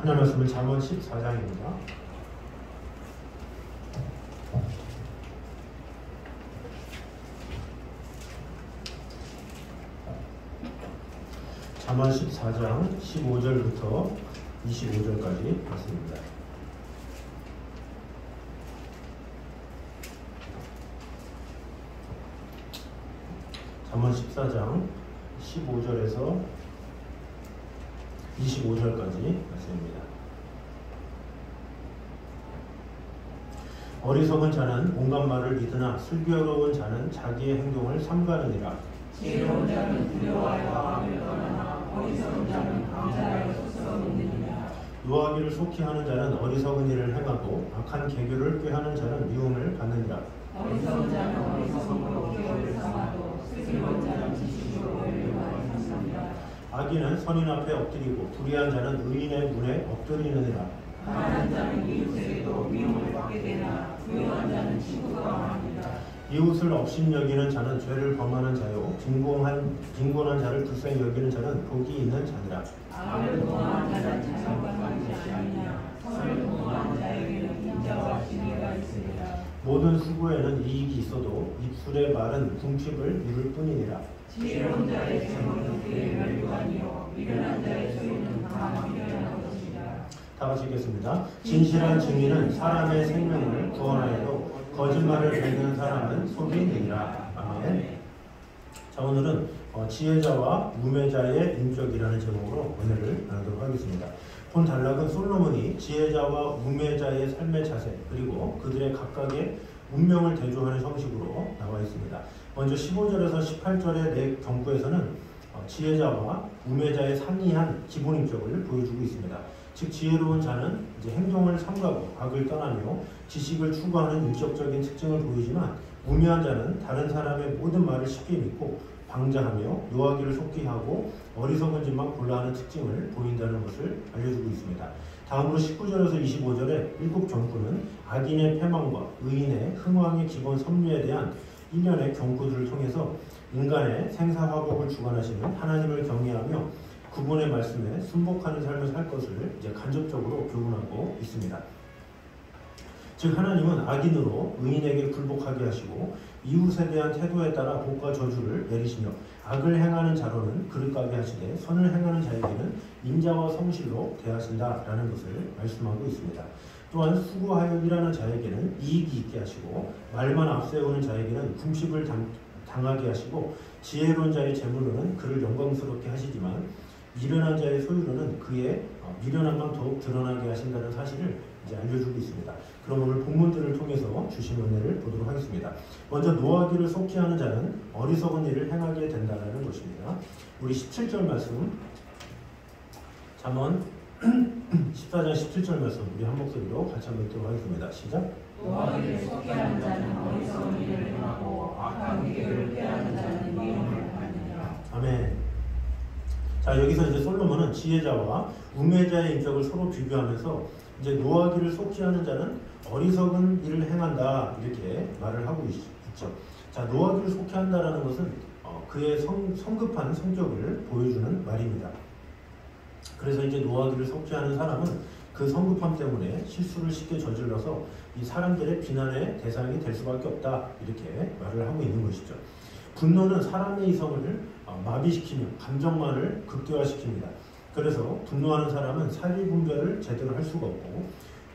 하나님 말씀은 잠언 14장입니다. 잠언 14장 15절부터 25절까지 말씀입니다. 잠언 14장 15절에서 25절까지 말씀입니다. 어리석은 자는 온갖 말을 믿으나 슬기로운 자는 자기의 행동을 삼가느니라. 지혜로운 자는 두려워하여 악을 떠나나 어리석은 자는 감사하여 스스로 믿느니라. 노하기를 속히 하는 자는 어리석은 일을 행하고 악한 계교를 꾀하는 자는 미움을 받느니라. 어리석은 자는 어리석음으로 기업을 삼아도 슬기로운 자는 지식으로 멸류관을 삼습니다. 악인은 선인 앞에 엎드리고 불의한 자는 의인의 문에 엎드리느니라. 가난한 자는 이웃에게도 미움을 받게 되나 부유한 자는 친구가 많습니다. 이웃을 업신여기는 자는 죄를 범하는 자요 빈곤한 자를 불쌍히 여기는 자는 복이 있는 자니라. 악을 도모하는 자는 자성과 같은 것이 아니냐 선을 도모하는 자에게는 인자와 진리가 있으리라. 모든 수고에는 이익이 있어도 입술의 말은 궁핍을 이룰 뿐이니라. 지혜로운 자의 재물은 그의 멸류관이요 미련한 자의 소유는 다 미련한 것이라. 다 같이 읽겠습니다. 진실한 증인은 사람의 생명을 구원하여도 거짓말을 뱉는 사람은 속이 되리라. 아멘. 자, 오늘은 지혜자와 우매자의 인격이라는 제목으로 은혜를 나누도록 하겠습니다. 본 단락은 솔로몬이 지혜자와 우매자의 삶의 자세 그리고 그들의 각각의 운명을 대조하는 형식으로 나와 있습니다. 먼저 15절에서 18절의 네 경구에서는 지혜자와 우매자의 상이한 기본 인격을 보여주고 있습니다. 즉 지혜로운 자는 이제 행동을 삼가고 악을 떠나며 지식을 추구하는 인격적인 특징을 보이지만 우매한 자는 다른 사람의 모든 말을 쉽게 믿고 방자하며 노하기를 속히 하고 어리석은 짓만 골라하는 특징을 보인다는 것을 알려주고 있습니다. 다음으로 19절에서 25절의 일곱 경구는 악인의 패망과 의인의 흥왕의 기본 섭리에 대한 일련의 경구들을 통해서 인간의 생사화복을 주관하시는 하나님을 경외하며 그분의 말씀에 순복하는 삶을 살 것을 이제 간접적으로 교훈하고 있습니다. 즉 하나님은 악인으로 의인에게 굴복하게 하시고 이웃에 대한 태도에 따라 복과 저주를 내리시며 악을 행하는 자로는 그릇가게 하시되 선을 행하는 자에게는 인자와 성실로 대하신다라는 것을 말씀하고 있습니다. 또한 수고하여 일하는 자에게는 이익이 있게 하시고 말만 앞세우는 자에게는 궁핍을 당하게 하시고 지혜로운 자의 재물로는 그를 영광스럽게 하시지만 미련한 자의 소유로는 그의 미련함만 더욱 드러나게 하신다는 사실을 이제 알려주고 있습니다. 그럼 오늘 본문들을 통해서 주신 은혜를 보도록 하겠습니다. 먼저 노하기를 속히 하는 자는 어리석은 일을 행하게 된다는 것입니다. 우리 17절 말씀 잠언 14장 17절 말씀 우리 한 목소리로 같이 한번 읽도록 하겠습니다. 시작. 노하기를 속히 하는 자는 어리석은 일을 행하고 악한 계교를 꾀하는 자는 미움을 받느니라. 아멘. 자, 여기서 이제 솔로몬은 지혜자와 우매자의 인격을 서로 비교하면서 이제 노하기를 속히 하는 자는 어리석은 일을 행한다 이렇게 말을 하고 있죠. 자, 노하기를 속히 한다라는 것은 그의 성급한 성격을 보여주는 말입니다. 그래서 이제 노하기를 속히 하는 사람은 그 성급함 때문에 실수를 쉽게 저질러서 이 사람들의 비난의 대상이 될 수밖에 없다 이렇게 말을 하고 있는 것이죠. 분노는 사람의 이성을 마비시키며 감정만을 극대화시킵니다. 그래서 분노하는 사람은 사리분별을 제대로 할 수가 없고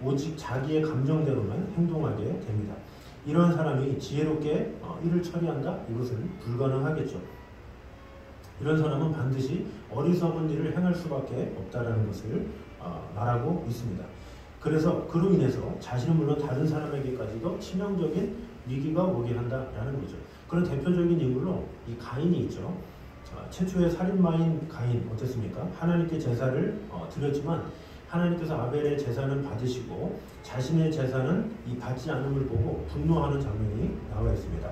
오직 자기의 감정대로만 행동하게 됩니다. 이런 사람이 지혜롭게 일을 처리한다? 이것은 불가능하겠죠. 이런 사람은 반드시 어리석은 일을 행할 수밖에 없다는 것을 말하고 있습니다. 그래서 그로 인해서 자신은 물론 다른 사람에게까지도 치명적인 위기가 오게 한다라는 거죠. 그런 대표적인 인물로 이 가인이 있죠. 최초의 살인마인 가인 어땠습니까? 하나님께 제사를 드렸지만 하나님께서 아벨의 제사는 받으시고 자신의 제사는 이 받지 않음을 보고 분노하는 장면이 나와 있습니다.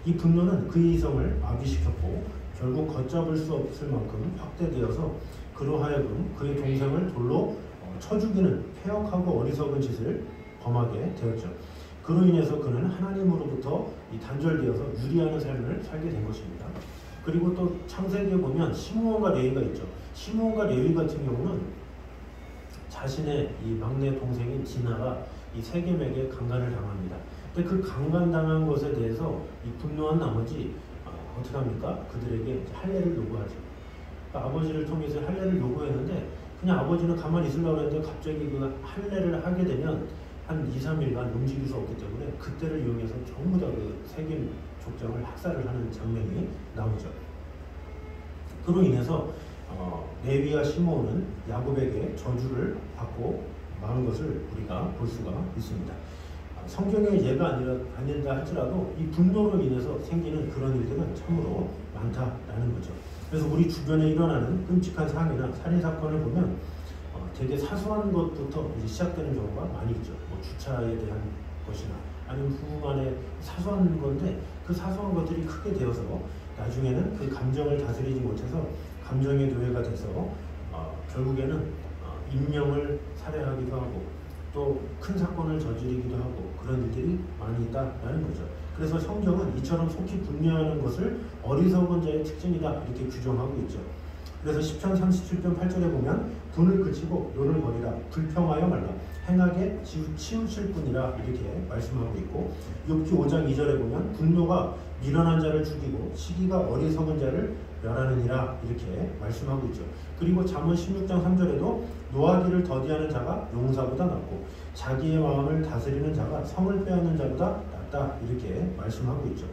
이 분노는 그의 이성을 마비시켰고 결국 걷잡을 수 없을 만큼 확대되어서 그로 하여금 그의 동생을 돌로 쳐 죽이는 패역하고 어리석은 짓을 범하게 되었죠. 그로 인해서 그는 하나님으로부터 이 단절되어서 유리하는 삶을 살게 된 것입니다. 그리고 또 창세기에 보면 시므온과 레위가 있죠. 시므온과 레위 같은 경우는 자신의 이 막내 동생인 디나가 이 세겜에게 강간을 당합니다. 근데 그 강간당한 것에 대해서 이 분노한 나머지 어떻게 합니까? 그들에게 할례를 요구하죠. 그러니까 아버지를 통해서 할례를 요구했는데 그냥 아버지는 가만히 있으려고 했는데 갑자기 그 할례를 하게 되면 한 2, 3일간 움직일 수 없기 때문에 그때를 이용해서 전부 다 그 세겜 족장을 학살을 하는 장면이 나오죠. 그로 인해서 레위와 시므온은 야곱에게 저주를 받고 마는 것을 우리가 볼 수가 있습니다. 성경의 예가 아니다 할지라도 이 분노로 인해서 생기는 그런 일들은 참으로 많다라는 거죠. 그래서 우리 주변에 일어나는 끔찍한 상해나 살인 사건을 보면 되게 사소한 것부터 이제 시작되는 경우가 많이 있죠. 뭐 주차에 대한 것이나 아니면 부부 간에 사소한 건데 그 사소한 것들이 크게 되어서 나중에는 그 감정을 다스리지 못해서 감정의 노예가 돼서 결국에는 인명을 살해하기도 하고 또 큰 사건을 저지르기도 하고 그런 일들이 많이 있다라는 거죠. 그래서 성경은 이처럼 속히 분노하는 것을 어리석은 자의 특징이다 이렇게 규정하고 있죠. 그래서 시편 37편 8절에 보면 분을 그치고 노를 버리라 불평하여 말라 행하게 치우칠 뿐이라 이렇게 말씀하고 있고 욥기 5장 2절에 보면 분노가 미련한 자를 죽이고 시기가 어리석은 자를 멸하느니라 이렇게 말씀하고 있죠. 그리고 잠언 16장 3절에도 노하기를 더디하는 자가 용사보다 낫고 자기의 마음을 다스리는 자가 성을 빼앗는 자보다 낫다 이렇게 말씀하고 있죠.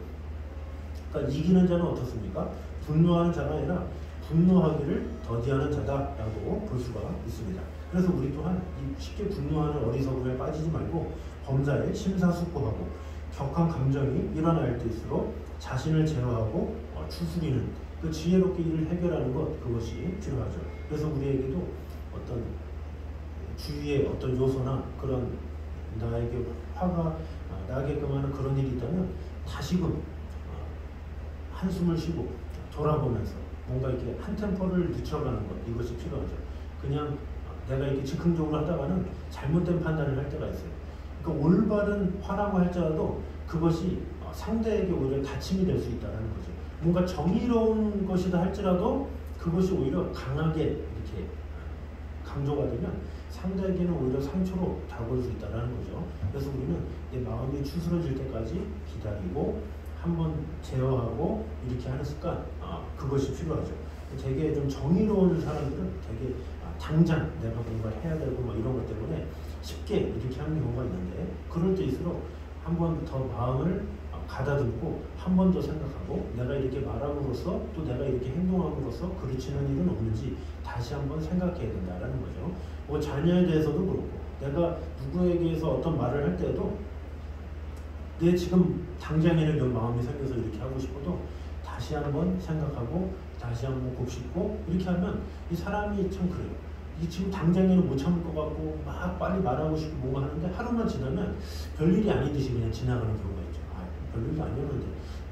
그러니까 이기는 자는 어떻습니까? 분노하는 자가 아니라 분노하기를 더디하는 자다라고 볼 수가 있습니다. 그래서 우리 또한 이 쉽게 분노하는 어리석음에 빠지지 말고 범사에 심사숙고하고 격한 감정이 일어날 때일수록 자신을 제어하고 추스리는 그 지혜롭게 일을 해결하는 것 그것이 필요하죠. 그래서 우리에게도 어떤 주위에 어떤 요소나 그런 나에게 화가 나게끔 하는 그런 일이 있다면 다시금 한숨을 쉬고 돌아보면서 뭔가 이렇게 한 템포를 늦춰가는 것 이것이 필요하죠. 그냥 내가 이렇게 즉흥적으로 하다가는 잘못된 판단을 할 때가 있어요. 그러니까 올바른 화라고 할지라도 그것이 상대에게 오히려 다침이 될 수 있다는 거죠. 뭔가 정의로운 것이다 할지라도 그것이 오히려 강하게 이렇게 강조가 되면 상대에게는 오히려 상처로 다가올 수 있다는 거죠. 그래서 우리는 내 마음이 추스러질 때까지 기다리고 한번 제어하고 이렇게 하는 습관 그것이 필요하죠. 되게 좀 정의로운 사람들은 되게 당장 내가 뭔가 해야 되고 뭐 이런 것 때문에 쉽게 이렇게 하는 경우가 있는데 그럴 때일수록 한 번 더 마음을 가다듬고 한 번 더 생각하고 내가 이렇게 말함으로써 또 내가 이렇게 행동함으로써 그르치는 일은 없는지 다시 한번 생각해야 된다는 거죠. 뭐 자녀에 대해서도 그렇고 내가 누구에게서 어떤 말을 할 때도 내 지금 당장에는 이런 마음이 생겨서 이렇게 하고 싶어도 다시 한번 생각하고 다시 한번 곱씹고 이렇게 하면 이 사람이 참 그래요. 이 지금 당장에는 못 참을 것 같고 막 빨리 말하고 싶고 뭔가 하는데 하루만 지나면 별일이 아닌 듯이 그냥 지나가는 경우가 있죠. 별일도 아니었는데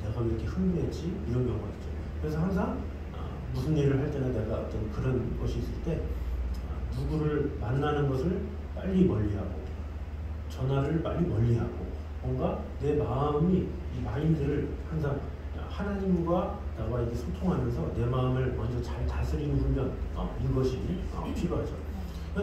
내가 왜 이렇게 흥분했지? 이런 경우가 있죠. 그래서 항상 무슨 일을 할 때나 내가 어떤 그런 것이 있을 때 누구를 만나는 것을 빨리 멀리하고 전화를 빨리 멀리하고 뭔가 내 마음이 이 마인드를 항상 하나님과 나와 이렇게 소통하면서 내 마음을 먼저 잘 다스리는 훈련 이것이 필요하죠.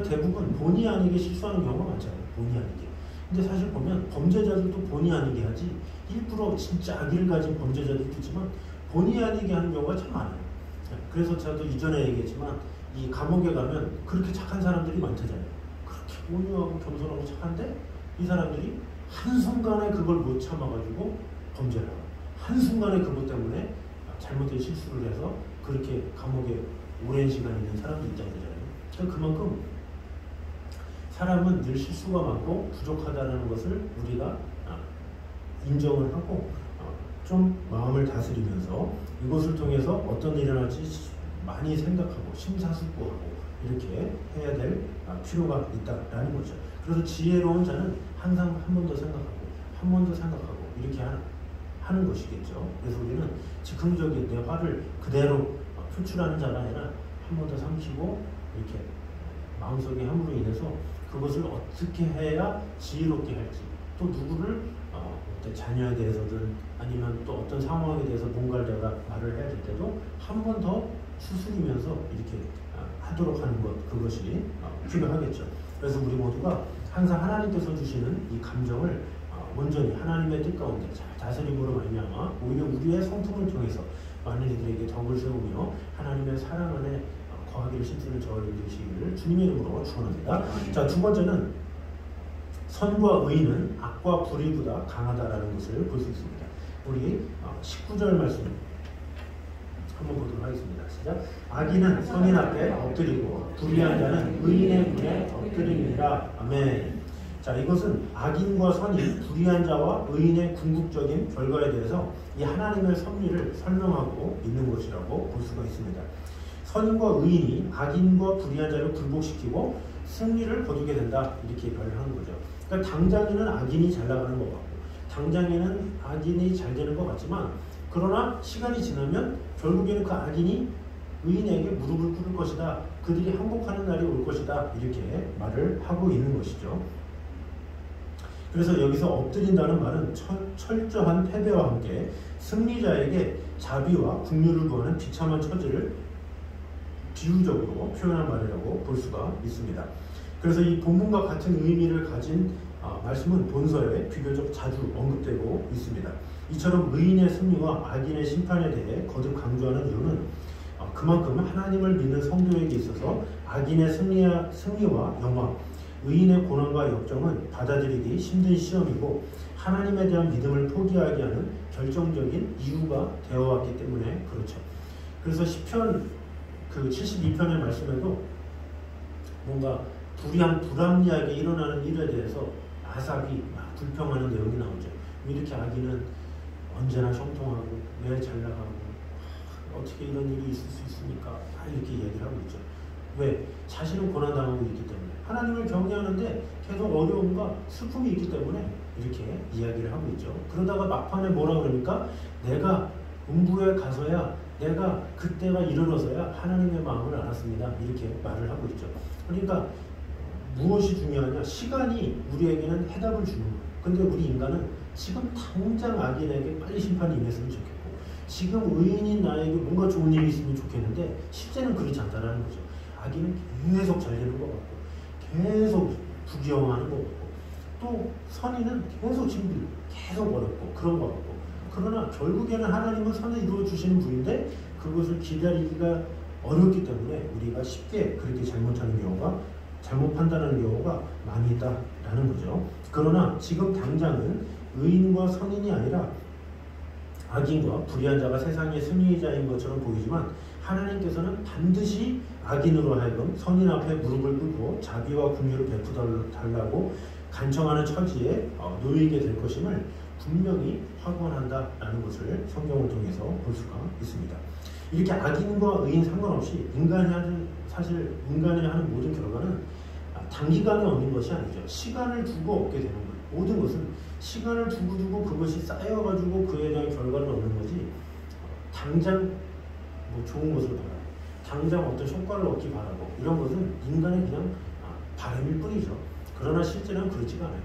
대부분 본의 아니게 실수하는 경우가 많잖아요. 본의 아니게. 근데 사실 보면 범죄자들도 본의 아니게 하지 일부러 진짜 악의를 가진 범죄자들도 있지만 본의 아니게 하는 경우가 참 많아요. 그래서 저도 이전에 얘기했지만 이 감옥에 가면 그렇게 착한 사람들이 많다잖아요. 그렇게 온유하고 겸손하고 착한데 이 사람들이 한순간에 그걸 못 참아가지고 범죄를 하고 한순간에 그것 때문에 잘못된 실수를 해서 그렇게 감옥에 오랜 시간 있는 사람도 있다고 그러잖아요. 그러니까 그만큼 사람은 늘 실수가 많고 부족하다는 것을 우리가 인정을 하고 좀 마음을 다스리면서 이것을 통해서 어떤 일이 일어날지 많이 생각하고 심사숙고하고 이렇게 해야 될 필요가 있다라는 거죠. 그래서 지혜로운 자는 항상 한 번 더 생각하고 한 번 더 생각하고 이렇게 하는 것이겠죠. 그래서 우리는 즉흥적인 내 화를 그대로 표출하는 자가 아니라 한 번 더 삼키고 이렇게 마음속에 함으로 인해서 그것을 어떻게 해야 지혜롭게 할지 또 누구를 어떤 자녀에 대해서든 아니면 또 어떤 상황에 대해서 뭔가를 내가 말을 해야 될 때도 한 번 더 추스리면서 이렇게 하도록 하는 것 그것이 필요하겠죠. 그래서 우리 모두가 항상 하나님께서 주시는 이 감정을 온전히 하나님의 뜻 가운데 잘 다스림으로 말미암아 오히려 우리의 성품을 통해서 많은 이들에게 덕을 세우며 하나님의 사랑 안에 거하기를 힘쓰는 저를 되시기를 주님의 이름으로 축원합니다. 자, 두 번째는 선과 의는 악과 불의보다 강하다라는 것을 볼 수 있습니다. 우리 19절 말씀 한번 보도록 하겠습니다. 시작. 악인은 선인 앞에 엎드리고 불의한 자는 의인의 문에 엎드립니다. 아멘. 자, 이것은 악인과 선인, 불의한 자와 의인의 궁극적인 결과에 대해서 이 하나님의 섭리를 설명하고 있는 것이라고 볼 수가 있습니다. 선인과 의인이 악인과 불의한 자를 굴복시키고 승리를 거두게 된다, 이렇게 말을 하는 거죠. 그러니까 당장에는 악인이 잘 나가는 것 같고 당장에는 악인이 잘 되는 것 같지만 그러나 시간이 지나면 결국에는 그 악인이 의인에게 무릎을 꿇을 것이다, 그들이 항복하는 날이 올 것이다, 이렇게 말을 하고 있는 것이죠. 그래서 여기서 엎드린다는 말은 철저한 패배와 함께 승리자에게 자비와 긍휼을 구하는 비참한 처지를 비유적으로 표현한 말이라고 볼 수가 있습니다. 그래서 이 본문과 같은 의미를 가진 말씀은 본서에 비교적 자주 언급되고 있습니다. 이처럼 의인의 승리와 악인의 심판에 대해 거듭 강조하는 이유는 그만큼 하나님을 믿는 성도에게 있어서 악인의 승리와 영광, 의인의 고난과 역정은 받아들이기 힘든 시험이고 하나님에 대한 믿음을 포기하게 하는 결정적인 이유가 되어왔기 때문에 그렇죠. 그래서 시편 그 72편의 말씀에도 뭔가 불합리하게 일어나는 일에 대해서 아삽이 막 불평하는 내용이 나오죠. 왜 이렇게 악인은 언제나 형통하고 왜 잘 나가고 어떻게 이런 일이 있을 수 있습니까? 이렇게 얘기를 하고 있죠. 왜? 자신은 고난당하고 있기 때문에 하나님을 경외하는데 계속 어려움과 슬픔이 있기 때문에 이렇게 이야기를 하고 있죠. 그러다가 막판에 뭐라 그러니까 내가 음부에 가서야 내가 그때가 이르러서야 하나님의 마음을 알았습니다, 이렇게 말을 하고 있죠. 그러니까 무엇이 중요하냐? 시간이 우리에게는 해답을 주는 거예요. 근데 우리 인간은 지금 당장 악인에게 빨리 심판이 임했으면 좋겠고 지금 의인인 나에게 뭔가 좋은 일이 있으면 좋겠는데 실제는 그렇지 않다는 거죠. 악인은 계속 잘 되는 것 같고 계속 부귀영화하는 것 같고 또 선인은 계속 힘들고 계속 어렵고 그런 것 같고 그러나 결국에는 하나님은 선을 이루어 주시는 분인데 그것을 기다리기가 어렵기 때문에 우리가 쉽게 그렇게 잘못 판단하는 경우가 많이 있다라는 거죠. 그러나 지금 당장은 의인과 선인이 아니라 악인과 불의한 자가 세상의 승리자인 것처럼 보이지만 하나님께서는 반드시 악인으로 하여금 선인 앞에 무릎을 꿇고 자비와 긍휼을 베푸달라고 간청하는 처지에 놓이게 될 것임을 분명히 확언한다라는 것을 성경을 통해서 볼 수가 있습니다. 이렇게 악인과 의인 상관없이 인간이 하는 모든 결과는 단기간에 얻는 것이 아니죠. 시간을 두고 얻게 되는 거예요. 모든 것은 시간을 두고 그것이 쌓여가지고 그에 대한 결과를 얻는 거지 당장 뭐 좋은 것을 바라고 당장 어떤 효과를 얻기 바라고 이런 것은 인간의 그냥 바람일 뿐이죠. 그러나 실제는 그렇지가 않아요.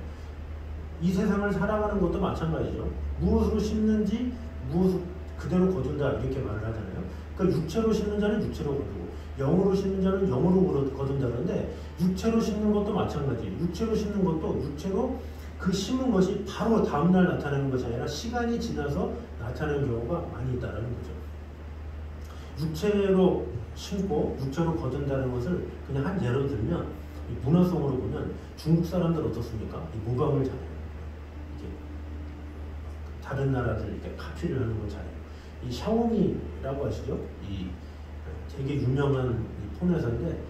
이 세상을 살아가는 것도 마찬가지죠. 무엇으로 심는지 무엇을 그대로 거둔다, 이렇게 말을 하잖아요. 그러니까 육체로 심는 자는 육체로 거두고 영으로 심는 자는 영으로 거둔다는데 육체로 심는 것도 마찬가지예요. 육체로 심는 것도 육체로 그 심은 것이 바로 다음날 나타나는 것이 아니라 시간이 지나서 나타나는 경우가 많이 있다는 거죠. 육체로 심고 육체로 거둔다는 것을 그냥 한 예로 들면 문화성으로 보면 중국 사람들 어떻습니까? 이 모방을 잘해요. 이렇게 다른 나라들 이렇게 카피를 하는 걸 잘해요. 이 샤오미라고 아시죠? 이 되게 유명한 이 폰 회사인데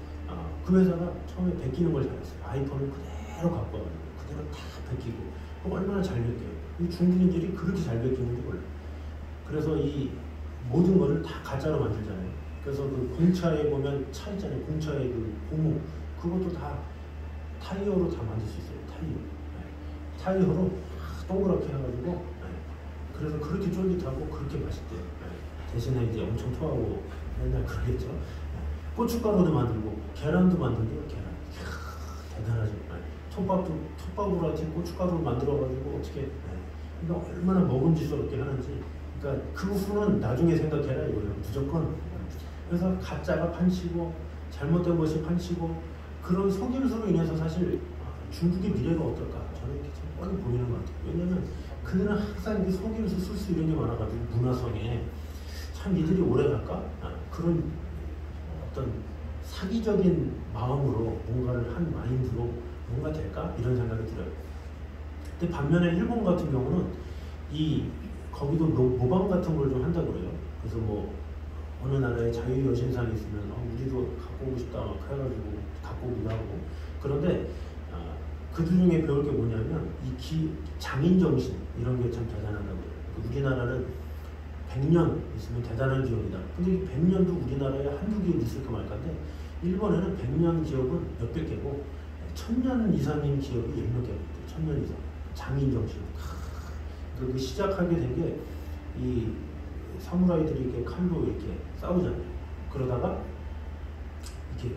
그 회사가 처음에 베끼는 걸 잘했어요. 아이폰을 그대로 갖고 와가지고 그대로 다 베끼고 얼마나 잘 베껴요. 이 중국인들이 그렇게 잘 베끼는지 몰라요. 그래서 이 모든 거를 다 가짜로 만들잖아요. 그래서 그 공차에 보면 차 있잖아요. 공차에 그 고무 그것도 다 타이어로 다 만들 수 있어요. 타이어로 동그랗게 해가지고 그래서 그렇게 쫄깃하고 그렇게 맛있대요. 대신에 이제 엄청 토하고 맨날 그러겠죠. 고춧가루도 만들고 계란도 만들고요. 계란 대단하죠. 톱밥으로 하여튼 고춧가루를 만들어가지고 어떻게 그러니까 얼마나 먹음직스럽게 하는지. 그러니까 그 후는 나중에 생각해라 이거예요. 무조건. 그래서 가짜가 판치고 잘못된 것이 판치고 그런 속임수로 인해서 사실 중국의 미래가 어떨까 저는 이렇게 참 뻔히 보이는 것 같아요. 왜냐면 그들은 항상 이렇게 속임수 쓸 수 이런 게 많아가지고 문화성에 참 이들이 오래 갈까? 그런 어떤 사기적인 마음으로 뭔가를 한 마인드로 뭔가 될까? 이런 생각이 들어요. 근데 반면에 일본 같은 경우는 거기도 모방 같은 걸 좀 한다고 그래요. 그래서 뭐 어느 나라에 자유 여신상이 있으면 우리도 갖고 오고 싶다 막 해가지고 갖고 오기도 하고. 그런데 그들 중에 배울 게 뭐냐면 장인 정신 이런 게 참 대단하다고 해요. 우리나라는 100년 있으면 대단한 기업이다. 근데 이 100년도 우리나라에 한두 기업 있을까 말까인데 일본에는 100년 기업은 몇백 개고 1000년 이상인 기업이 몇몇 개고 1000년 이상 장인 정신. 그 시작하게 된 게 이 사무라이들이 이렇게 칼로 이렇게 싸우잖아요. 그러다가 이렇게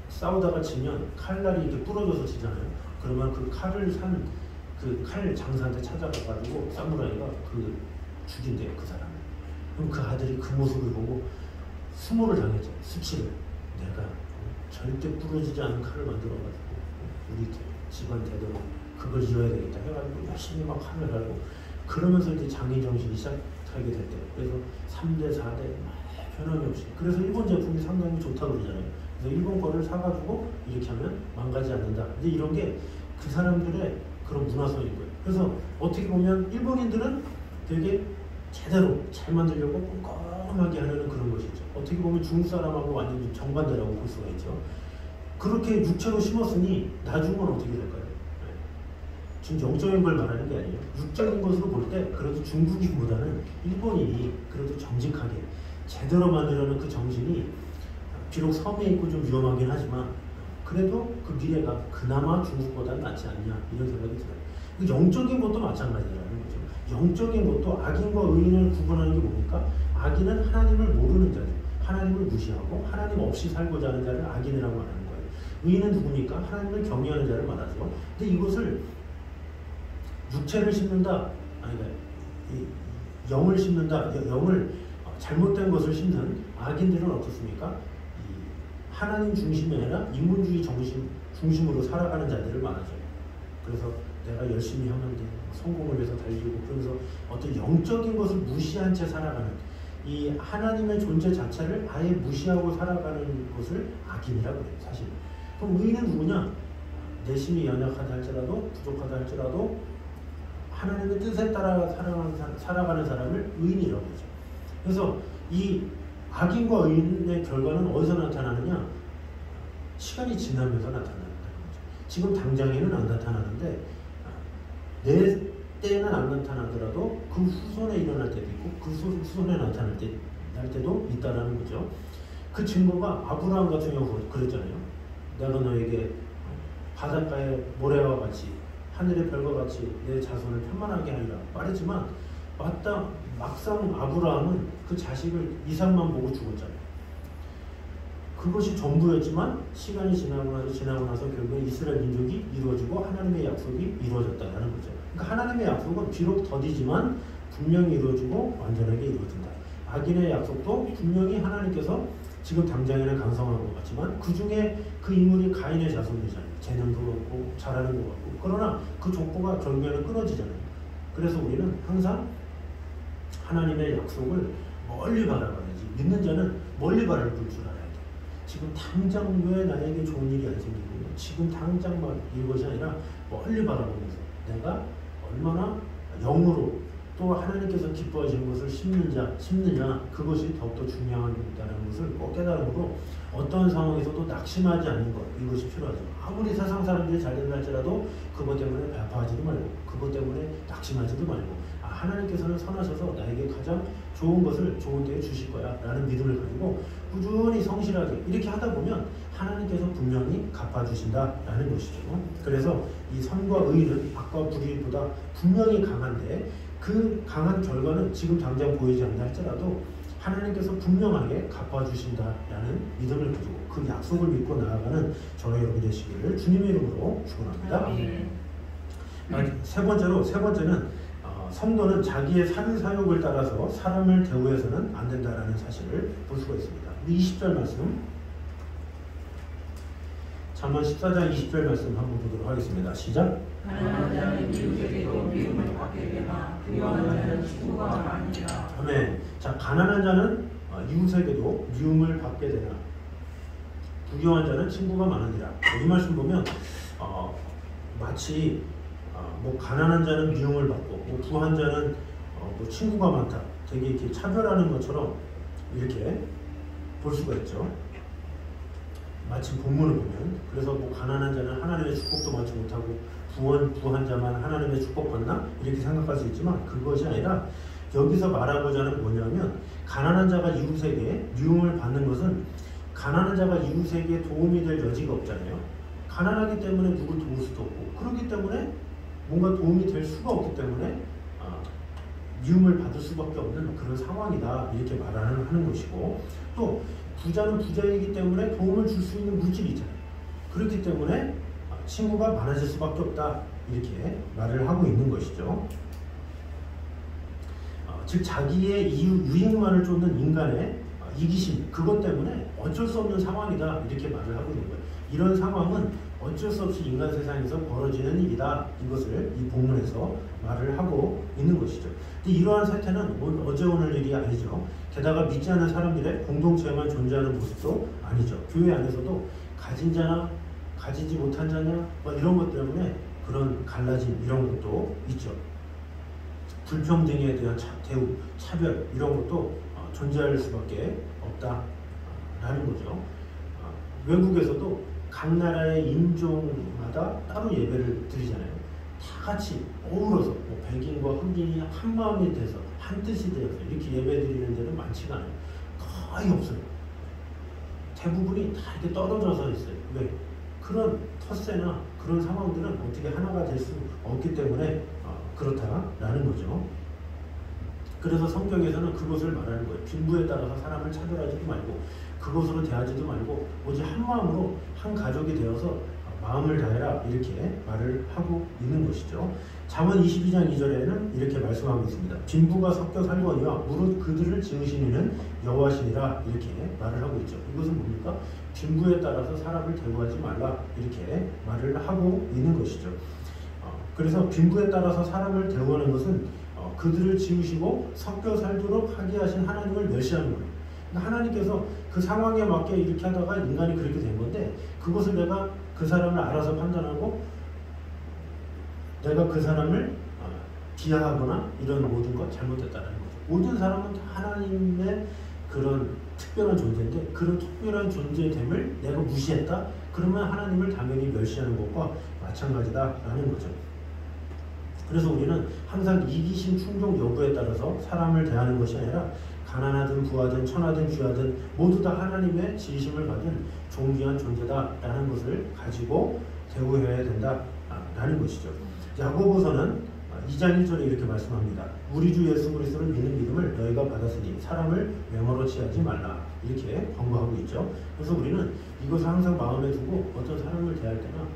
싸우다가 지면 칼날이 이렇게 부러져서 지잖아요. 그러면 그 칼을 산 그 칼 장사한테 찾아가가지고 사무라이가 죽인대요, 그 사람을. 그럼 그 아들이 그 모습을 보고 수모를 당했죠. 수치를. 내가 절대 부러지지 않은 칼을 만들어가지고 우리 집안 대대로 그걸 이어야 되겠다 해가지고 열심히 막 칼을 갈고 그러면서 이제 장인 정신이 시작하게 됐대요. 그래서 3대, 4대 변함이 없이. 그래서 일본 제품이 상당히 좋다고 그러잖아요. 그래서 일본 거를 사가지고 이렇게 하면 망가지 않는다. 근데 이런 게 그 사람들의 그런 문화성인 거예요. 그래서 어떻게 보면 일본인들은 되게 제대로 잘 만들려고 꼼꼼하게 하려는 그런 것이죠. 어떻게 보면 중국 사람하고 완전 정반대라고 볼 수가 있죠. 그렇게 육체로 심었으니 나중은 어떻게 될까요? 지금 영적인 걸 말하는 게 아니에요. 육적인 것으로 볼 때 그래도 중국인보다는 일본인이 그래도 정직하게 제대로 만들려는 그 정신이 비록 섬에 있고 좀 위험하긴 하지만 그래도 그 미래가 그나마 중국보다는 낫지 않냐 이런 생각이 들어요. 영적인 것도 마찬가지라는 거죠. 영적인 것도 악인과 의인을 구분하는 게 뭡니까? 악인은 하나님을 모르는 자들, 하나님을 무시하고 하나님 없이 살고자 하는 자를 악인이라고 말하는 거예요. 의인은 누굽니까? 하나님을 경외하는 자를 말하죠. 근데 이것을 육체를 심는다, 영을 심는다, 영을 잘못된 것을 심는 악인들은 어떻습니까? 하나님 중심이 아니라 인문주의 중심으로 살아가는 자들을 말하죠. 그래서 내가 열심히 하면 돼, 성공을 위해서 달리고, 그러면서 어떤 영적인 것을 무시한 채 살아가는 이 하나님의 존재 자체를 아예 무시하고 살아가는 것을 악인이라고 해요, 사실. 그럼 의인은 누구냐? 내심이 연약하다 할지라도, 부족하다 할지라도 하나님의 뜻에 따라 살아가는 사람을 의인이라고 하죠. 그래서 이 악인과 의인의 결과는 어디서 나타나느냐? 시간이 지나면서 나타나는 거죠. 지금 당장에는 안 나타나는데 내 때는 안 나타나더라도 그 후손에 일어날 때도 있고 그 후손에 나타날 때도 있다라는 거죠. 그 증거가 아브라함 같은 경우 그랬잖아요. 내가 너에게 바닷가의 모래와 같이 하늘의 별과 같이 내 자손을 편만하게 하리라 말했지만 막상 아브라함은 그 자식을 이삭만 보고 죽었잖아요. 그것이 전부였지만 시간이 지나고 나서 결국에 이스라엘 민족이 이루어지고 하나님의 약속이 이루어졌다는 거죠. 그러니까 하나님의 약속은 비록 더디지만 분명히 이루어지고 완전하게 이루어진다. 악인의 약속도 분명히 하나님께서 지금 당장에는 강성한 것 같지만 그 중에 그 인물이 가인의 자손이잖아요. 재능도 그렇고 잘하는 것 같고. 그러나 그 족보가 결국에는 끊어지잖아요. 그래서 우리는 항상 하나님의 약속을 멀리 바라봐야지. 믿는 자는 멀리 바라볼 줄 알아야 돼. 지금 당장 왜 나에게 좋은 일이 안 생기고 지금 당장 막 이것이 아니라 멀리 바라보면서 내가 얼마나 영으로 또 하나님께서 기뻐하시는 것을 심느냐 그것이 더욱더 중요하다는 것을 꼭 깨달음으로 어떤 상황에서도 낙심하지 않는 것 이것이 필요하죠. 아무리 세상 사람들이 잘된다 할지라도 그것 때문에 배파하지도 말고 그것 때문에 낙심하지도 말고 하나님께서는 선하셔서 나에게 가장 좋은 것을 좋은 때에 주실 거야 라는 믿음을 가지고 꾸준히 성실하게 이렇게 하다 보면 하나님께서 분명히 갚아주신다라는 것이죠. 그래서 이 선과 의는 악과 불의보다 분명히 강한데 그 강한 결과는 지금 당장 보이지 않는다 할지라도 하나님께서 분명하게 갚아주신다라는 믿음을 가지고 그 약속을 믿고 나아가는 저와 여러분 되시기를 주님의 이름으로 축원합니다. 세 번째는 성도는 자기의 사유를 따라서 사람을 대우해서는 안 된다라는 사실을 볼 수가 있습니다. 20절 말씀 잠언 14장 20절 말씀 한번 보도록 하겠습니다. 시작. 가난한 자는 이웃에게도 미움을 받게 되나 부유한 자는 친구가 많으니라. 아멘. 자, 가난한 자는 이웃에게도 미움을 받게 되나 부유한 자는 친구가 많으니라. 이 말씀 보면 마치 뭐 가난한 자는 미움을 받고 뭐 부한 자는 뭐 친구가 많다. 되게 이렇게 차별하는 것처럼 이렇게 볼 수가 있죠. 마치 본문을 보면 그래서 뭐 가난한 자는 하나님의 축복도 받지 못하고 부한 자만 하나님의 축복받나 이렇게 생각할 수 있지만 그것이 아니라 여기서 말하고자 하는 뭐냐면 가난한 자가 이웃에게 미움을 받는 것은 가난한 자가 이웃에게 도움이 될 여지가 없잖아요. 가난하기 때문에 누굴 도울 수도 없고 그렇기 때문에 뭔가 도움이 될 수가 없기 때문에 미움을 받을 수밖에 없는 그런 상황이다 이렇게 하는 것이고 또 부자는 부자이기 때문에 도움을 줄 수 있는 물질이 있잖아요. 그렇기 때문에 친구가 많아질 수밖에 없다 이렇게 말을 하고 있는 것이죠. 즉 자기의 유익만을 쫓는 인간의 이기심 그것 때문에 어쩔 수 없는 상황이다 이렇게 말을 하고 있는 거예요. 이런 상황은 어쩔 수 없이 인간 세상에서 벌어지는 일이다 이것을 이 본문에서 말을 하고 있는 것이죠. 근데 이러한 사태는 어제 오늘 일이 아니죠. 게다가 믿지 않는 사람들의 공동체에만 존재하는 모습도 아니죠. 교회 안에서도 가진 자나 가지지 못한 자냐 뭐 이런 것 때문에 그런 갈라짐 이런 것도 있죠. 불평등에 대한 대우, 차별 이런 것도 존재할 수밖에 없다라는 거죠. 외국에서도 각 나라의 인종마다 따로 예배를 드리잖아요. 다 같이 어우러서 뭐 백인과 흑인이 한 마음이 돼서 한 뜻이 되어서 이렇게 예배 드리는 데는 많지가 않아요. 거의 없어요. 대부분이 다 이렇게 떨어져서 있어요. 왜? 그런 텃세나 그런 상황들은 어떻게 하나가 될 수 없기 때문에 그렇다라는 거죠. 그래서 성경에서는 그것을 말하는 거예요. 빈부에 따라서 사람을 차별하지도 말고 그것으로 대하지도 말고 오직 한 마음으로 한 가족이 되어서 마음을 다해라 이렇게 말을 하고 있는 것이죠. 잠언 22장 2절에는 이렇게 말씀하고 있습니다. 빈부가 섞여 살거니와 무릇 그들을 지으신 이는 여호와시니라 이렇게 말을 하고 있죠. 이것은 뭡니까? 빈부에 따라서 사람을 대우하지 말라 이렇게 말을 하고 있는 것이죠. 그래서 빈부에 따라서 사람을 대우하는 것은 그들을 지으시고 섞여 살도록 하게 하신 하나님을 멸시하는 거예요. 그러니까 하나님께서 그 상황에 맞게 이렇게 하다가 인간이 그렇게 된 건데 그것을 내가 그 사람을 알아서 판단하고 내가 그 사람을 비하하거나 이런 모든 것 잘못됐다는 거죠. 모든 사람은 다 하나님의 그런 특별한 존재인데 그런 특별한 존재됨을 내가 무시했다? 그러면 하나님을 당연히 멸시하는 것과 마찬가지다라는 거죠. 그래서 우리는 항상 이기심 충족 여부에 따라서 사람을 대하는 것이 아니라 가난하든 부하든 천하든 귀하든 모두 다 하나님의 지으심을 받은 존귀한 존재다라는 것을 가지고 대우해야 된다라는 것이죠. 야고보서는 2장 1절에 이렇게 말씀합니다. 우리 주 예수 그리스도를 믿는 믿음을 너희가 받았으니 사람을 외모로 취하지 말라 이렇게 권고하고 있죠. 그래서 우리는 이것을 항상 마음에 두고 어떤 사람을 대할 때나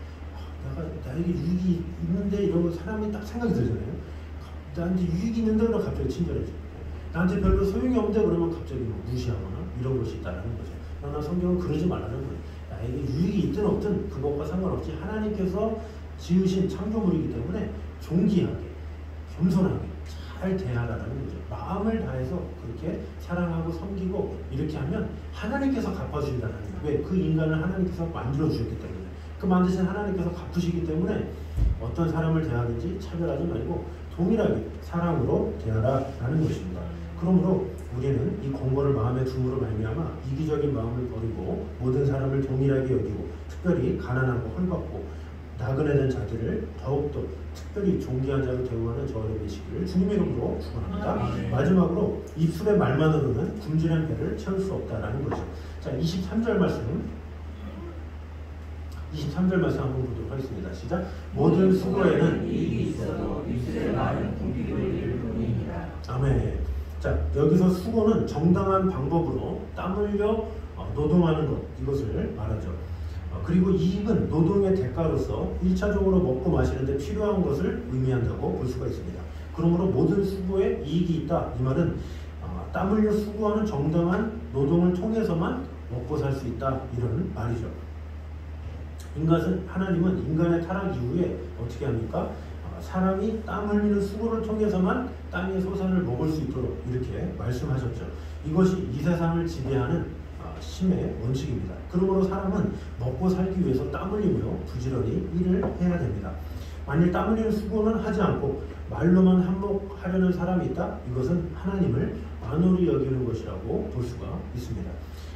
나에게 유익이 있는데 이러고 사람이 딱 생각이 들잖아요. 나한테 유익이 있는데 그러면 갑자기 친절해져. 나한테 별로 소용이 없는데 그러면 갑자기 무시하거나 이런 것이 있다는 거죠. 그러나 성경은 그러지 말라는 거예요. 나에게 유익이 있든 없든 그것과 상관없이 하나님께서 지으신 창조물이기 때문에 존귀하게 겸손하게 잘 대하라는 거죠. 마음을 다해서 그렇게 사랑하고 섬기고 이렇게 하면 하나님께서 갚아주신다는 거예요. 왜? 그 인간을 하나님께서 만들어주셨기 때문에 그 만드신 하나님께서 갚으시기 때문에 어떤 사람을 대하든지 차별하지 말고 동일하게 사랑으로 대하라라는 것입니다. 그러므로 우리는 이 권고를 마음에 둠으로 말미암아 이기적인 마음을 버리고 모든 사람을 동일하게 여기고 특별히 가난하고 헐벗고 나그네 된 자들을 더욱더 특별히 존귀한 자로 대우하는 저 여러분 되시기를 주님의 이름으로 축원합니다. 마지막으로 입술의 말만으로는 굶주린 배를 채울 수 없다라는 거죠. 자, 23절 말씀 한번 보도록 하겠습니다. 시작. 모든 수고에는 이익이 있어도 입술의 말은 공기를 이룰 뿐이니라. 아멘. 자, 여기서 수고는 정당한 방법으로 땀 흘려 노동하는 것 이것을 말하죠. 그리고 이익은 노동의 대가로서 1차적으로 먹고 마시는데 필요한 것을 의미한다고 볼 수가 있습니다. 그러므로 모든 수고에 이익이 있다. 이 말은 땀 흘려 수고하는 정당한 노동을 통해서만 먹고 살 수 있다. 이런 말이죠. 하나님은 인간의 타락 이후에 어떻게 합니까? 사람이 땀 흘리는 수고를 통해서만 땅의 소산을 먹을 수 있도록 이렇게 말씀하셨죠. 이것이 이 세상을 지배하는 힘의 원칙입니다. 그러므로 사람은 먹고 살기 위해서 땀 흘리며 부지런히 일을 해야 됩니다. 만일 땀 흘리는 수고는 하지 않고 말로만 한몫하려는 사람이 있다? 이것은 하나님을 만홀히 여기는 것이라고 볼 수가 있습니다.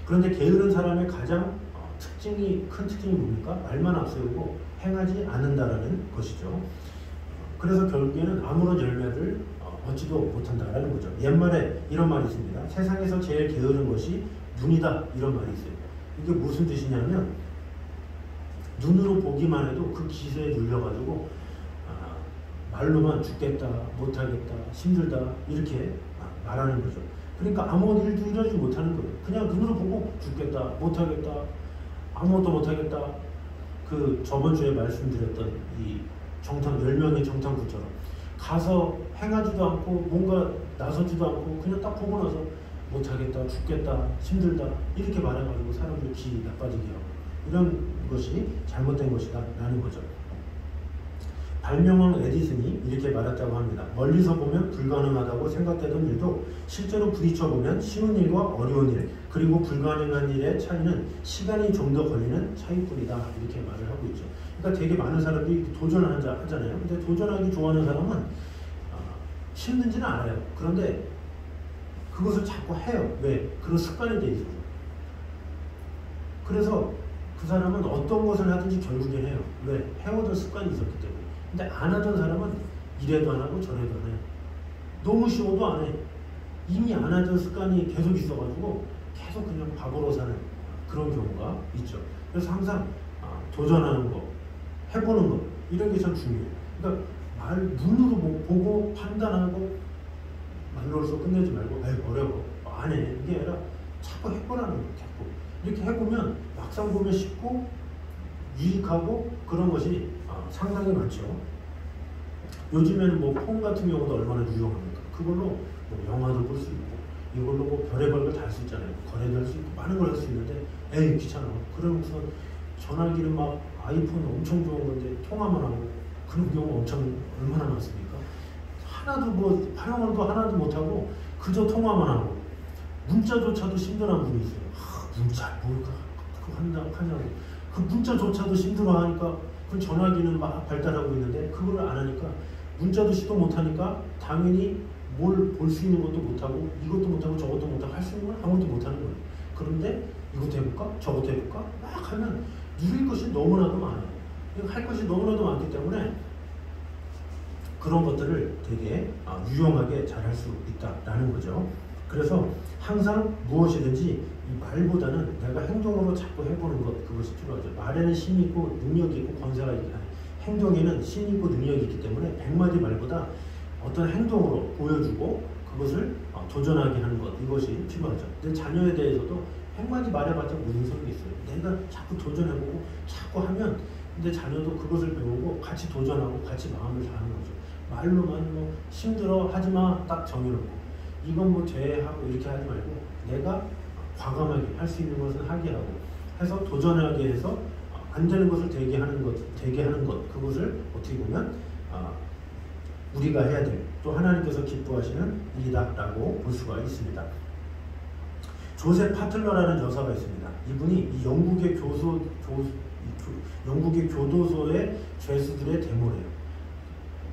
그런데 게으른 사람의 가장 큰 특징이 뭡니까? 말만 앞세우고 행하지 않는다라는 것이죠. 그래서 결국에는 아무런 열매를 얻지도 못한다라는 거죠. 옛말에 이런 말이 있습니다. 세상에서 제일 게으른 것이 눈이다, 이런 말이 있어요. 이게 무슨 뜻이냐면 눈으로 보기만 해도 그 기세에 눌려가지고 말로만 죽겠다, 못하겠다, 힘들다 이렇게 말하는 거죠. 그러니까 아무 일도 이루지 못하는 거예요. 그냥 눈으로 보고 죽겠다, 못하겠다, 아무것도 못하겠다. 그 저번 주에 말씀드렸던 이 10명의 정탐구처럼 가서 행하지도 않고 뭔가 나서지도 않고 그냥 딱 보고 나서 못하겠다, 죽겠다, 힘들다 이렇게 말해가지고 사람들 기 나빠지게 하고 이런 것이 잘못된 것이다 라는 거죠. 발명왕 에디슨이 이렇게 말했다고 합니다. 멀리서 보면 불가능하다고 생각되던 일도 실제로 부딪혀보면 쉬운 일과 어려운 일, 그리고 불가능한 일의 차이는 시간이 좀 더 걸리는 차이뿐이다, 이렇게 말을 하고 있죠. 그러니까 되게 많은 사람들이 도전을 하잖아요. 근데 도전하기 좋아하는 사람은 힘든지는 알아요. 그런데 그것을 자꾸 해요. 왜? 그런 습관이 돼 있어서. 그래서 그 사람은 어떤 것을 하든지 결국엔 해요. 왜? 해오던 습관이 있었기 때문에. 근데 안 하던 사람은 이래도 안 하고 저래도 안 해요. 너무 쉬워도 안 해. 이미 안 하던 습관이 계속 있어가지고 계속 그냥 바보로 사는 그런 경우가 있죠. 그래서 항상 도전하는 거, 해보는 거 이런 게 참 중요해요. 그러니까 눈으로 보고 판단하고 말로서 끝내지 말고 어려워, 안 해, 이게 아니라 자꾸 해보라는 거예요. 자꾸 이렇게 해보면 막상 보면 쉽고 유익하고 그런 것이 상당히 많죠. 요즘에는 뭐 폰 같은 경우도 얼마나 유용합니까? 그걸로 뭐 영화도 볼 수 있고 이걸로 뭐 별의별 걸 다 할 수 있잖아요. 거래도 할 수 있고 많은 걸 할 수 있는데 에이 귀찮아. 그러면서 전화기는 막 아이폰 엄청 좋은 건데 통화만 하고 그런 경우 얼마나 많습니까? 하나도 뭐 활용도 하나도 못하고 그저 통화만 하고 문자조차도 힘들어하는 분이 있어요. 문자 뭘까? 그거 하냐고. 그 문자조차도 힘들어하니까 그 전화기는 막 발달하고 있는데 그걸 안 하니까 문자도 시도 못하니까 당연히 뭘 볼 수 있는 것도 못하고 이것도 못하고 저것도 못하고 할 수 있는 건 아무것도 못하는 거예요. 그런데 이것도 해볼까? 저것도 해볼까? 막 하면 누릴 것이 너무나도 많아요. 할 것이 너무나도 많기 때문에 그런 것들을 되게 유용하게 잘 할 수 있다라는 거죠. 그래서 항상 무엇이든지 이 말보다는 내가 행동으로 자꾸 해보는 것, 그것이 필요하죠. 말에는 힘이 있고 능력이 있고 권세가 있고 행동에는 힘이 있고 능력이 있기 때문에 100마디 말보다 어떤 행동으로 보여주고 그것을 도전하게 하는 것, 이것이 필요하죠. 근데 자녀에 대해서도 100마디 말해봤자 무슨 소용이 있어요. 내가 자꾸 도전해보고 자꾸 하면 근데 자녀도 그것을 배우고 같이 도전하고 같이 마음을 다하는 거죠. 말로만 뭐 힘들어 하지마 딱 정해놓고 이건 뭐 돼 하고 이렇게 하지 말고 내가 과감하게 할 수 있는 것은 하게 하고 해서 도전하게 해서 안 되는 것을 되게 하는 것 그것을 어떻게 보면 우리가 해야 될 또 하나님께서 기뻐하시는 일이다라고 볼 수가 있습니다. 조셉 파틀러라는 여사가 있습니다. 이분이 이 영국의 교도소의 죄수들의 데모래요.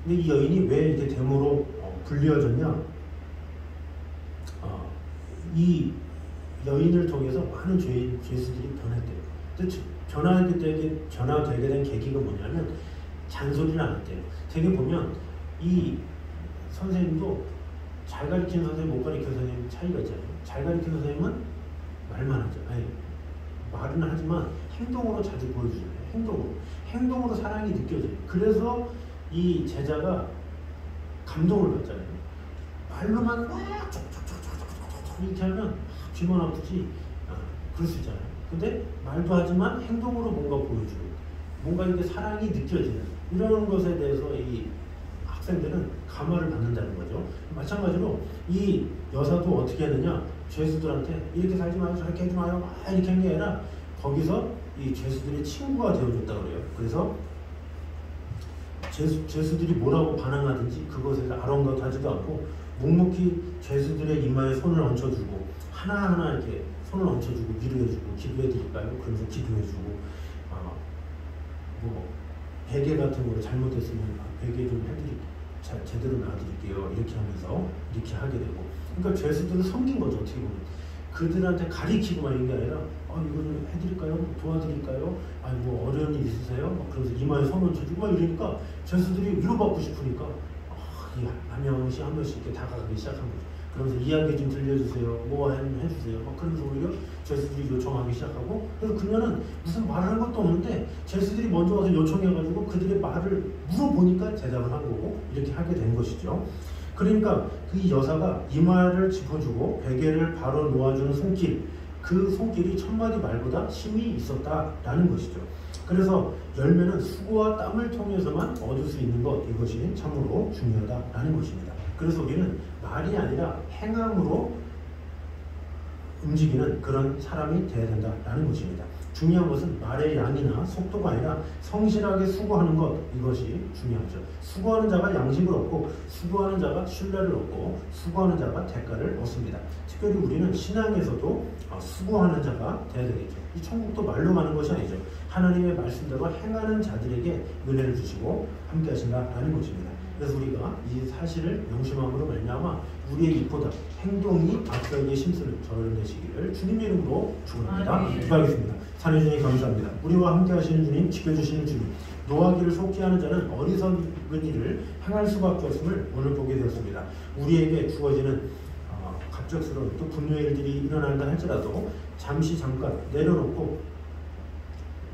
근데 이 여인이 왜 이렇게 데모로 불리어졌냐? 이 여인을 통해서 많은 죄수들이 변했대요. 근데 변화되게 된 계기가 뭐냐면 잔소리를 안 했대요. 되게 보면 이 선생님도 잘 가르치는 선생님, 못 가르치는 선생님 차이가 있잖아요. 잘 가르치는 선생님은 말만 하죠. 아니, 말은 하지만 행동으로 자주 보여주잖아요. 행동으로 사랑이 느껴져요. 그래서 이 제자가 감동을 받잖아요. 말로만 막 이렇게 하면 귀만 아프지 그럴 수 있잖아요. 근데 말도 하지만 행동으로 뭔가 보여주고 뭔가 이렇게 사랑이 느껴지는 이런 것에 대해서 이 학생들은 감화를 받는다는 거죠. 마찬가지로 이 여사도 어떻게 하느냐, 죄수들한테 이렇게 살지 마요, 저렇게 하지 마요, 이렇게 한 게 아니라 거기서 이 죄수들의 친구가 되어줬다 그래요. 그래서 죄수들이 뭐라고 반항하든지 그것에 아랑곳하지도 않고 묵묵히 죄수들의 이마에 손을 얹혀주고 하나하나 이렇게 손을 얹혀주고 위로해주고 기도해드릴까요? 그러면서 기도해주고 뭐 베개 같은 거 잘못했으면 베개 좀 제대로 놔드릴게요. 이렇게 하면서 이렇게 하게 되고, 그러니까 죄수들을 섬긴 거죠. 어떻게 보면 그들한테 가리키고만 있는 게 아니라 이거 좀 해드릴까요? 도와드릴까요? 뭐 어려운 일 있으세요? 그러면서 이마에 손 얹혀주고 막 이러니까 죄수들이 위로받고 싶으니까 한 명씩 이렇게 다가가기 시작한 거죠. 그러면서 이야기 좀 들려주세요. 뭐 해주세요. 그러면서 오히려 죄수들이 요청하기 시작하고, 그래서 그녀는 무슨 말하는 것도 없는데 죄수들이 먼저 와서 요청해가지고 그들의 말을 물어보니까 대답을 한 거고 이렇게 하게 된 것이죠. 그러니까 그 여사가 이마를 짚어주고 베개를 바로 놓아주는 손길, 그 손길이 천마디 말보다 힘이 있었다라는 것이죠. 그래서 열매는 수고와 땀을 통해서만 얻을 수 있는 것, 이것이 참으로 중요하다라는 것입니다. 그래서 우리는 말이 아니라 행함으로 움직이는 그런 사람이 되어야 된다라는 것입니다. 중요한 것은 말의 양이나 속도가 아니라 성실하게 수고하는 것, 이것이 중요하죠. 수고하는 자가 양식을 얻고 수고하는 자가 신뢰를 얻고 수고하는 자가 대가를 얻습니다. 특별히 우리는 신앙에서도 수고하는 자가 되어야 되겠죠. 이 천국도 말로 가는 것이 아니죠. 하나님의 말씀대로 행하는 자들에게 은혜를 주시고 함께 하신다라는 것입니다. 그래서 우리가 이 사실을 명심함으로 말미암아 우리의 입보다 행동이 앞서기에 힘쓰는 저를 되시기를 주님 이름으로 축원합니다. 기도하겠습니다. 사는 주님 감사합니다. 우리와 함께 하시는 주님, 지켜주시는 주님, 노하기를 속게 하는 자는 어리석은 일을 행할 수밖에 없음을 오늘 보게 되었습니다. 우리에게 주어지는 갑작스러운 또 분노의 일들이 일어난다 할지라도 잠깐 내려놓고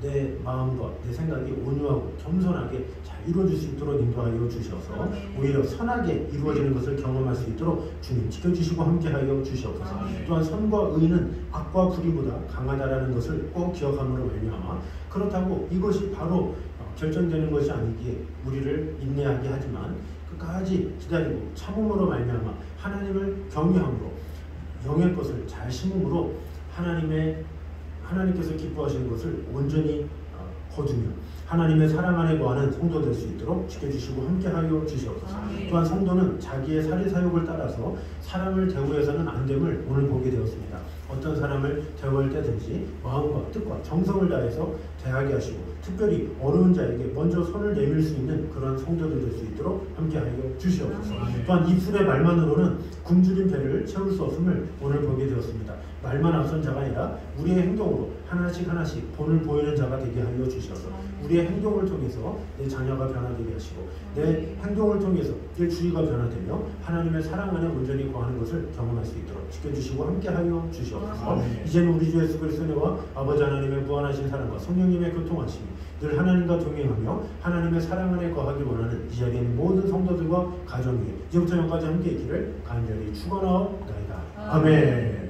내 마음과 내 생각이 온유하고 겸손하게 잘 이루어질 수 있도록 인도하여 주셔서 오히려 선하게 이루어지는 것을 경험할 수 있도록 주님 지켜주시고 함께하여 주시옵소서. 또한 선과 의는 악과 불의보다 강하다라는 것을 꼭 기억함으로 말미암아 그렇다고 이것이 바로 결정되는 것이 아니기에 우리를 인내하게 하지만 끝까지 기다리고 참음으로 말미암아 하나님을 경외함으로 영의 것을 잘 심음으로 하나님께서 기뻐하시는 것을 온전히 거두며 하나님의 사랑 안에 거하는 성도 될 수 있도록 지켜주시고 함께하여 주시옵소서. 또한 성도는 자기의 사리사욕을 따라서 사람을 대우해서는 안 됨을 오늘 보게 되었습니다. 어떤 사람을 대우할 때든지 마음과 뜻과 정성을 다해서 대하게 하시고 특별히 어려운 자에게 먼저 손을 내밀 수 있는 그런 성도들 될 수 있도록 함께하여 주시옵소서. 또한 입술의 말만으로는 굶주린 배를 채울 수 없음을 오늘 보게 되었습니다. 말만 앞선 자가 아니라 우리의 행동으로 하나씩 본을 보이는 자가 되게 하여 주셔서 우리의 행동을 통해서 내 자녀가 변화되게 하시고 내 행동을 통해서 내 주위가 변화되며 하나님의 사랑 안에 온전히 거하는 것을 경험할 수 있도록 지켜주시고 함께하여 주시옵소서. 이제는 우리 주 예수 그리스도의 은혜와 아버지 하나님의 무한하신 사랑과 성령님의 교통하심이 늘 하나님과 동행하며 하나님의 사랑 안에 거하기 원하는 이 자리에 있는 모든 성도들과 가정 위에 이제부터 영까지 함께 있기를 간절히 축원하옵나이다. 아멘.